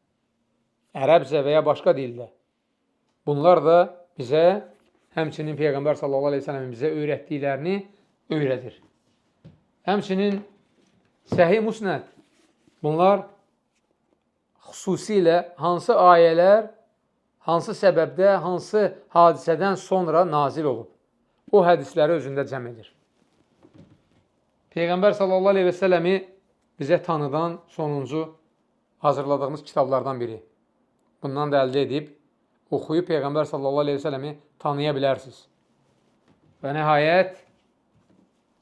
Ərəbcə və ya başqa dildə. Bunlar da bizə, həmçinin Peyğəmbər sallallahu aleyhi ve sellemin bizə öyrətdiklərini öyrədir. Həmçinin Səhih Musnəd. Bunlar xüsusilə hansı ayələr, hansı səbəbdə, hansı hadisədən sonra nazil olub. O hədisləri özündə cəm edir. Peyğəmbər sallallahu aleyhi ve selləmi bizə tanıdan sonuncu hazırladığımız kitablardan biri. Bundan da əldə edib, oxuyub Peyğəmbər sallallahu aleyhi ve selləmi tanıya bilərsiniz. Və nəhayət,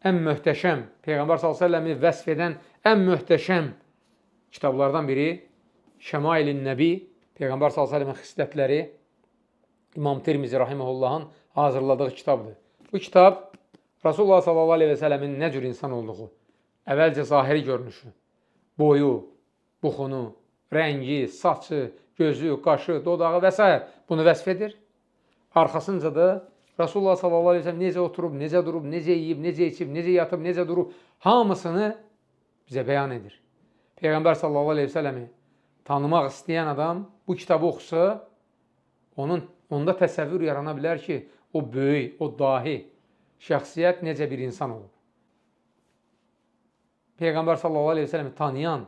ən möhtəşəm, Peyğəmbər sallallahu aleyhi ve selləmi vəsf edən ən möhtəşəm kitablardan biri Şəmail-i Nəbi, Peyğəmbər sallallahu aleyhi ve selləmin xislətləri, İmam Tirmizi rahiməhullahın hazırladığı kitabdır. Bu kitab Rasulullah sallallahu aleyhi ve sellemin nə cür insan olduğu, əvvəlcə zahiri görünüşü, boyu, buxunu, rəngi, saçı, gözü, qaşı, dodağı və s. bunu vəsf edir. Arxasınca da Rasulullah sallallahu aleyhi ve sellem necə oturub, necə durub, necə yeyib, necə içib, necə yatıb, necə durub, hamısını bizə bəyan edir. Peyğəmbər sallallahu aleyhi ve selləmi tanımaq istəyən adam bu kitabı oxusa, onda təsəvvür yarana bilər ki, o böyük, o dahi şəxsiyyət necə bir insan olub. Peyğəmbər sallallahu aleyhi ve selləmi tanıyan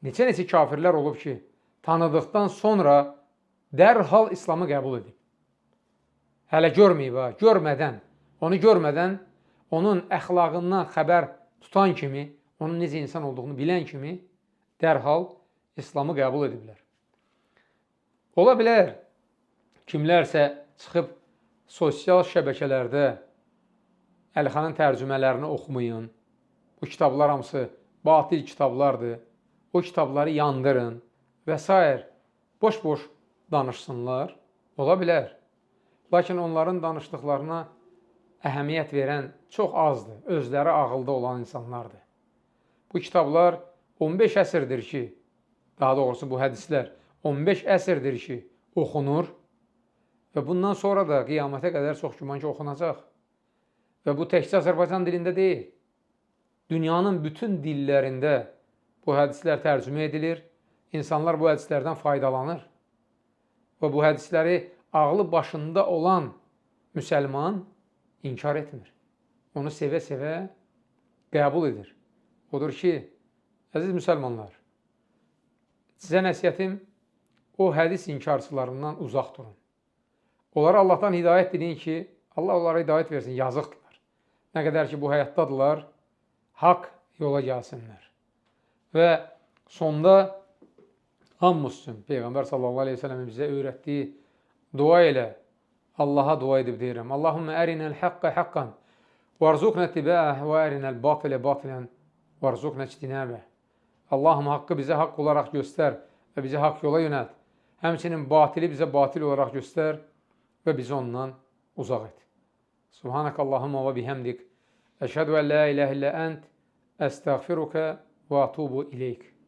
neçə kafirlər olub ki, tanıdıqdan sonra dərhal İslamı qəbul edib. Hələ görməyib, onu görmədən, onun əxlaqından xəbər tutan kimi, onun necə insan olduğunu bilən kimi dərhal İslamı qəbul ediblər. Ola bilər, kimlərsə çıxıb sosial şəbəkələrdə Əlixanın tərcümələrini oxumayın, bu kitablar hamısı batil kitablardır, o kitabları yandırın və s. boş-boş danışsınlar, ola bilər. Lakin onların danışdıqlarına əhəmiyyət verən çox azdır, özləri ağılda olan insanlardır. Bu kitablar 15 əsrdir ki, daha doğrusu bu hədislər 15 əsrdir ki, oxunur və bundan sonra da qiyamətə qədər çox güman ki, oxunacaq. Və bu təkcə Azərbaycan dilində deyil, dünyanın bütün dillərində bu hədislər tərcümə edilir, insanlar bu hədislərdən faydalanır və bu hədisləri ağlı başında olan müsəlman inkar etmir. Onu sevə-sevə qəbul edir. Odur ki, əziz müsəlmanlar, sizə nəsiyyətim, o hədis inkarçılarından uzaq durun. Onlara Allahdan hidayət deyin ki, Allah onlara hidayət versin, yazıqdırlar. Nə qədər ki, bu həyatdadırlar, haqq yola gəlsinlər. Və sonda hamımız üçün Peyğəmbər sallallahu aleyhi ve sellem bizə öyrətdiyi dua ilə Allaha dua edib deyirəm. Allahümmə ərinəl haqqə haqqan varzuqnə tibəh və ərinəl batilə batilən varzuqnə ictinəbə. Allahım, haqqı bizə haqq olaraq göstər və bizi haqq yola yönəlt. Həmçinin batili bizə batil olaraq göstər və bizi ondan uzaq et. Subhanəkallahumma və bihəmdik. Əşhədu ən la iləhə illə ənt əstəğfiruka və atubu ileyk.